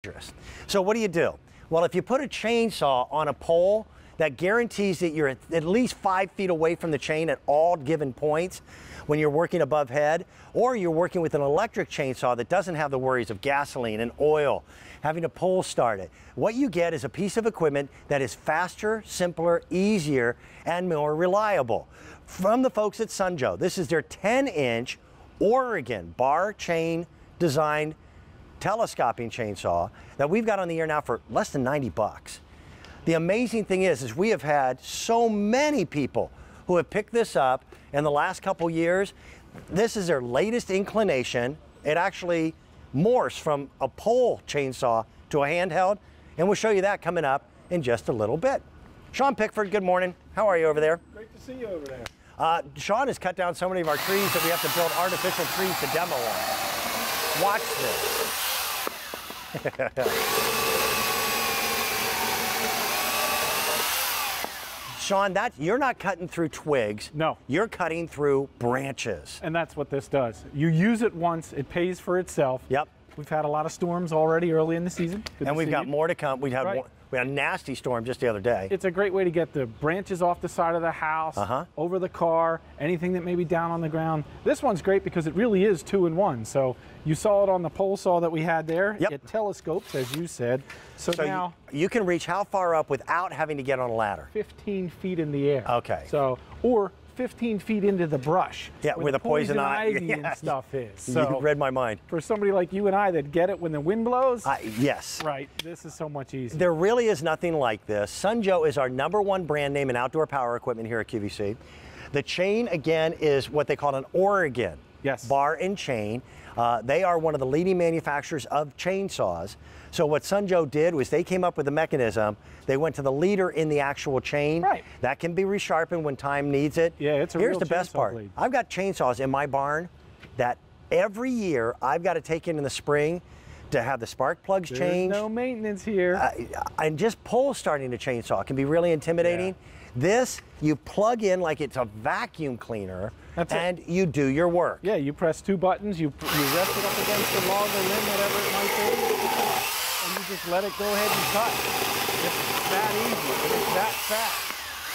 dangerous. So what do? Well, if you put a chainsaw on a pole, that guarantees that you're at least 5 feet away from the chain at all given points when you're working above head, or you're working with an electric chainsaw that doesn't have the worries of gasoline and oil, having to pull start it. What you get is a piece of equipment that is faster, simpler, easier, and more reliable. From the folks at Sunjoe, this is their 10-inch Oregon bar chain designed telescoping chainsaw that we've got on the air now for less than 90 bucks. The amazing thing is we have had so many people who have picked this up in the last couple years. This is their latest inclination. It actually morphs from a pole chainsaw to a handheld, and we'll show you that coming up in just a little bit. Sean Pickford, good morning. How are you over there? Great to see you over there. Sean has cut down so many of our trees that we have to build artificial trees to demo on. Watch this. Sean, you're not cutting through twigs. No. You're cutting through branches. And that's what this does. You use it once, it pays for itself. Yep. We've had a lot of storms already early in the season. And we've got more to come. We had a nasty storm just the other day. It's a great way to get the branches off the side of the house, over the car, anything that may be down on the ground. This one's great because it really is 2-in-1. So you saw it on the pole saw that we had there. Yep. It telescopes, as you said. So now you can reach how far up without having to get on a ladder? 15 feet in the air. Okay. So, or 15 feet into the brush. Yeah, where the poison ivy and stuff is. So you read my mind. For somebody like you and I that get it when the wind blows. Yes. Right. This is so much easier. There really is nothing like this. Sunjoe is our #1 brand name in outdoor power equipment here at QVC. The chain, again, is what they call an Oregon bar and chain. They are one of the leading manufacturers of chainsaws. So what Sunjoe did was they came up with a mechanism. They went to the leader in the actual chain. Right. That can be resharpened when time needs it. Yeah, it's a Here's real the best part. blade. I've got chainsaws in my barn that every year I've got to take in the spring to have the spark plugs changed. There's no maintenance here. And just pull starting a chainsaw can be really intimidating. Yeah. This, you plug in like it's a vacuum cleaner, and you do your work. Yeah, you press 2 buttons, you rest it up against the log or limb, whatever it might be, and you just let it go ahead and cut. It's that easy, it's that fast.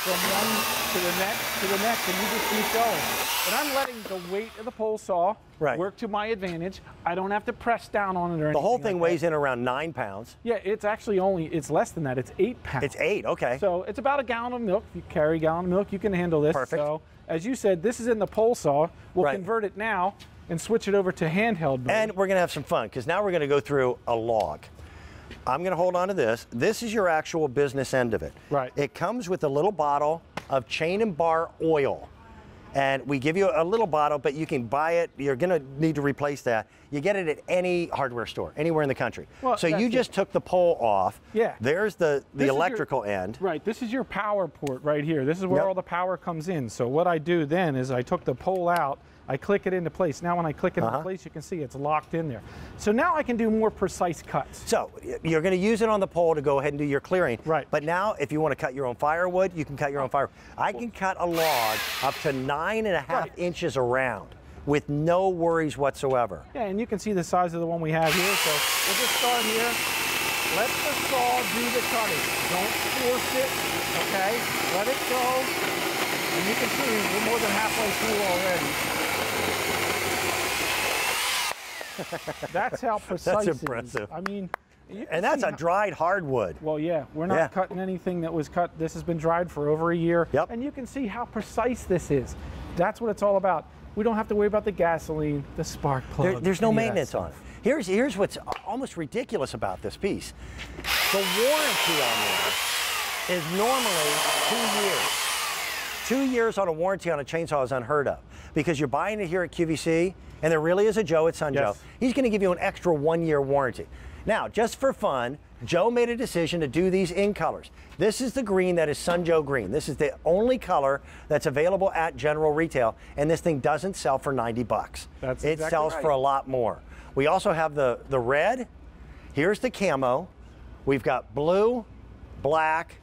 From one to the next, and you just keep going. And I'm letting the weight of the pole saw work to my advantage. I don't have to press down on it or anything. The whole thing weighs in around 9 pounds. Yeah, it's actually it's less than that. It's 8 pounds. It's 8, okay. So it's about a gallon of milk. If you carry a gallon of milk, you can handle this. Perfect. So as you said, this is in the pole saw. We'll convert it now and switch it over to handheld mode. And we're gonna have some fun, because now we're gonna go through a log. I'm going to hold on to this. This is your actual business end of it. Right. It comes with a little bottle of chain and bar oil. And we give you a little bottle, but you can buy it. You're going to need to replace that. You get it at any hardware store, anywhere in the country. Well, so you just took the pole off. Yeah. There's the electrical end. Right. This is your power port right here. This is where all the power comes in. So what I do then is I took the pole out. I click it into place. Now when I click it into place, you can see it's locked in there. So now I can do more precise cuts. So you're going to use it on the pole to go ahead and do your clearing. Right. But now if you want to cut your own firewood, you can cut your own firewood. I can cut a log up to 9.5 inches around with no worries whatsoever. Yeah, and you can see the size of the one we have here. So we'll just start here. Let the saw do the cutting. Don't force it, okay? Let it go. And you can see we're more than halfway through already. That's how precise. That's impressive. It is. I mean, and that's a dried hardwood. Well, yeah, we're not cutting anything that was cut. This has been dried for over a year. Yep. And you can see how precise this is. That's what it's all about. We don't have to worry about the gasoline, the spark plug. There's no maintenance on it. Here's what's almost ridiculous about this piece. The warranty on this is normally 2 years. 2 years on a warranty on a chainsaw is unheard of, because you're buying it here at QVC, and there really is a Joe at Sunjoe. Yes. He's going to give you an extra 1-year warranty. Now, just for fun, Joe made a decision to do these in colors. This is the green that is Sunjoe green. This is the only color that's available at general retail, and this thing doesn't sell for 90 bucks. It sells for a lot more. We also have the red. Here's the camo. We've got blue, black,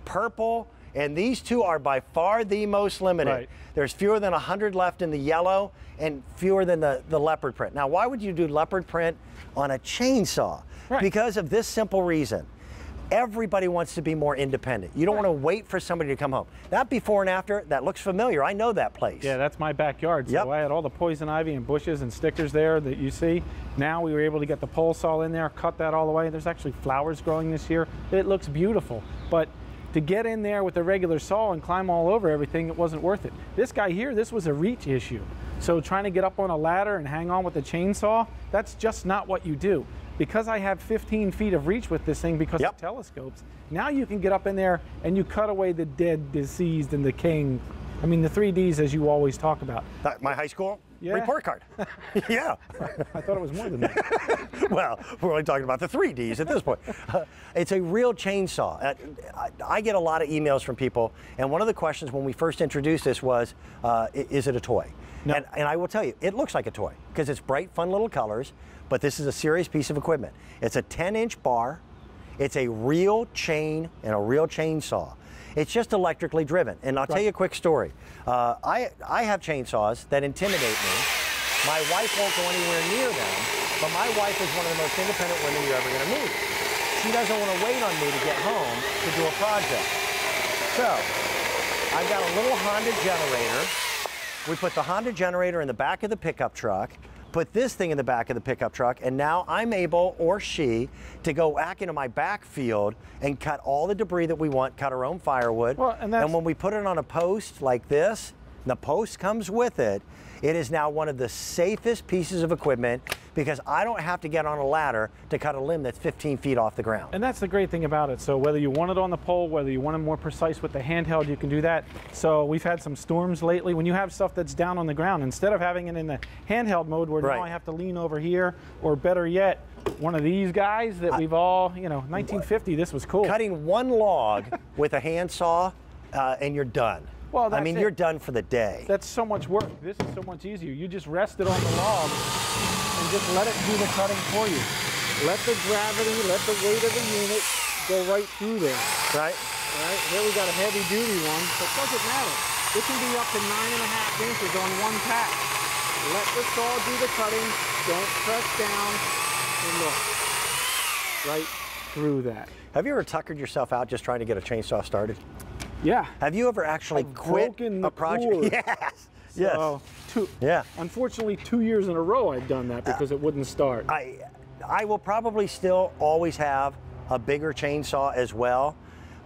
purple, And these two are by far the most limited. Right. There's fewer than 100 left in the yellow and fewer than the leopard print. Now, why would you do leopard print on a chainsaw? Right. Because of this simple reason. Everybody wants to be more independent. You don't want to wait for somebody to come home. That before and after, that looks familiar. I know that place. Yeah, that's my backyard. Yep. So I had all the poison ivy and bushes and stickers there that you see. Now we were able to get the pole saw in there, cut that all the way. There's actually flowers growing this year. It looks beautiful. But to get in there with a regular saw and climb all over everything, it wasn't worth it. This guy here, this was a reach issue. So trying to get up on a ladder and hang on with a chainsaw, that's just not what you do. Because I have 15 feet of reach with this thing because of telescopes, now you can get up in there and you cut away the dead, diseased, and decaying. I mean, the 3Ds, as you always talk about. My high school report card. Yeah. I thought it was more than that. Well, we're only talking about the 3Ds at this point. It's a real chainsaw. I get a lot of emails from people, and one of the questions when we first introduced this was, is it a toy? No. And I will tell you, it looks like a toy because it's bright, fun little colors, but this is a serious piece of equipment. It's a 10-inch bar. It's a real chain and a real chainsaw. It's just electrically driven. And I'll tell you a quick story. I have chainsaws that intimidate me. My wife won't go anywhere near them, but my wife is one of the most independent women you're ever going to meet. She doesn't want to wait on me to get home to do a project. So I've got a little Honda generator. We put the Honda generator in the back of the pickup truck, put this thing in the back of the pickup truck, and now I'm able, or she, to go back into my backfield and cut all the debris that we want, cut our own firewood. Well, and when we put it on a post like this, the post comes with it, it is now one of the safest pieces of equipment because I don't have to get on a ladder to cut a limb that's 15 feet off the ground. And that's the great thing about it. So whether you want it on the pole, whether you want it more precise with the handheld, you can do that. So we've had some storms lately. When you have stuff that's down on the ground, instead of having it in the handheld mode where now I have to lean over here, or better yet, one of these guys that we've all, 1950, this was cool. Cutting one log with a handsaw and you're done. Well, I mean, you're done for the day. That's so much work. This is so much easier. You just rest it on the log and just let it do the cutting for you. Let the gravity, let the weight of the unit go right through there. Right. All right. Here we got a heavy duty one, but it doesn't matter. It can be up to 9.5 inches on one pass. Let the saw do the cutting. Don't press down and look right through that. Have you ever tuckered yourself out just trying to get a chainsaw started? Yeah. Have you ever actually quit a project? Cord. Yes. So, yes. Unfortunately, 2 years in a row I've done that because it wouldn't start. I will probably still always have a bigger chainsaw as well,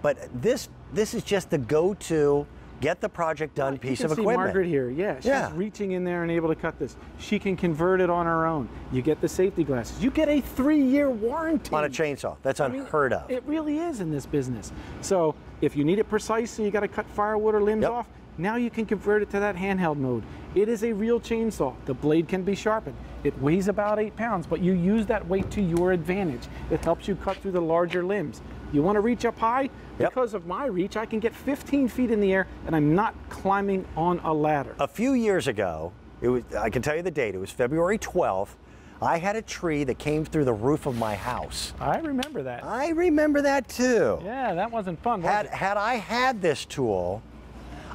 but this is just the go-to, get the project done piece of equipment. You can see Margaret here. She's reaching in there and able to cut this. She can convert it on her own. You get the safety glasses. You get a 3-year warranty. On a chainsaw. That's unheard of. It really is in this business. So if you need it precise, so you got to cut firewood or limbs off, now you can convert it to that handheld mode. It is a real chainsaw. The blade can be sharpened. It weighs about 8 pounds, but you use that weight to your advantage. It helps you cut through the larger limbs. You want to reach up high? Because of my reach, I can get 15 feet in the air, and I'm not climbing on a ladder. A few years ago, I can tell you the date, it was February 12th, I had a tree that came through the roof of my house. I remember that. I remember that too. Yeah, that wasn't fun, was it? Had I had this tool,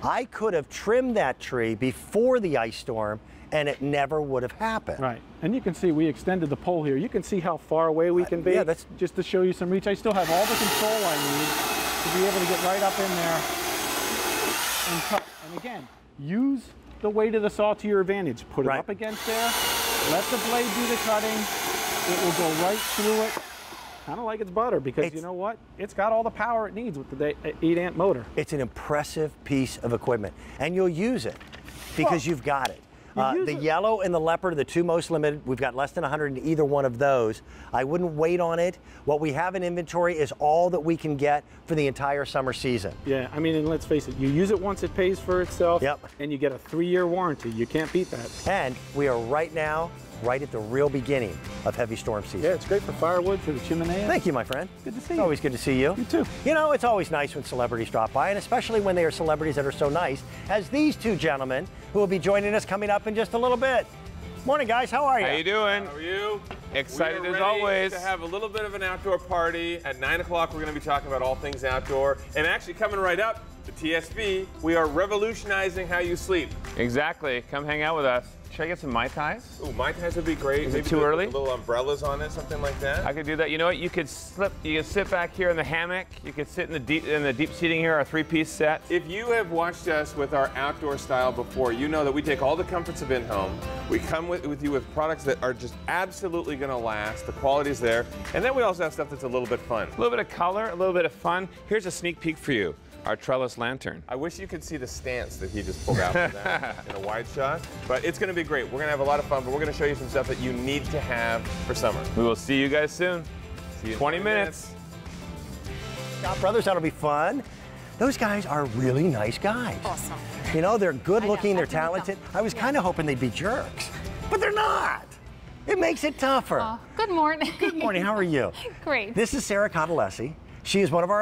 I could have trimmed that tree before the ice storm and it never would have happened. Right, and you can see we extended the pole here. You can see how far away we can be. Yeah, that's just to show you some reach. I still have all the control I need to be able to get right up in there and cut. And again, use the weight of the saw to your advantage. Put it up against there, let the blade do the cutting. It will go right through it, kind of like it's butter, because you know what? It's got all the power it needs with the 8-amp motor. It's an impressive piece of equipment, and you'll use it because you've got it. The yellow and the leopard are the two most limited. We've got less than 100 in either one of those. I wouldn't wait on it. What we have in inventory is all that we can get for the entire summer season. Yeah, I mean, and let's face it, you use it once, it pays for itself, and you get a 3-year warranty. You can't beat that. And we are right now, right at the real beginning of heavy storm season. Yeah, it's great for firewood, for the chimney. Thank you, my friend. Good to see you. It's always good to see you. You too. You know, it's always nice when celebrities drop by, and especially when they are celebrities that are so nice as these two gentlemen who will be joining us coming up in just a little bit. Morning, guys. How are you? How you doing? How are you? Excited as always to have a little bit of an outdoor party. At 9 o'clock, we're going to be talking about all things outdoor. And actually, coming right up, the TSV, we are revolutionizing how you sleep. Exactly. Come hang out with us. Should I get some Mai Tais? Ooh, Mai Tais would be great. Is Maybe it too early? Little umbrellas on it, something like that. I could do that. You know what? You could sit back here in the hammock. You could sit in the deep seating here, our 3-piece set. If you have watched us with our outdoor style before, you know that we take all the comforts of in-home. We come with you with products that are just absolutely going to last. The quality's there. And then we also have stuff that's a little bit fun. A little bit of color, a little bit of fun. Here's a sneak peek for you. Our trellis lantern. I wish you could see the stance that he just pulled out for that in a wide shot. But it's going to be great. We're going to have a lot of fun, but we're going to show you some stuff that you need to have for summer. We will see you guys soon. See you in 20 minutes. Scott Brothers, that'll be fun. Those guys are really nice guys. Awesome. You know, they're good looking, they're I've met them. talented. I was kind of hoping they'd be jerks, but they're not. It makes it tougher. Good morning. Good morning, how are you? Great. This is Sarah Cotalesi. She is one of our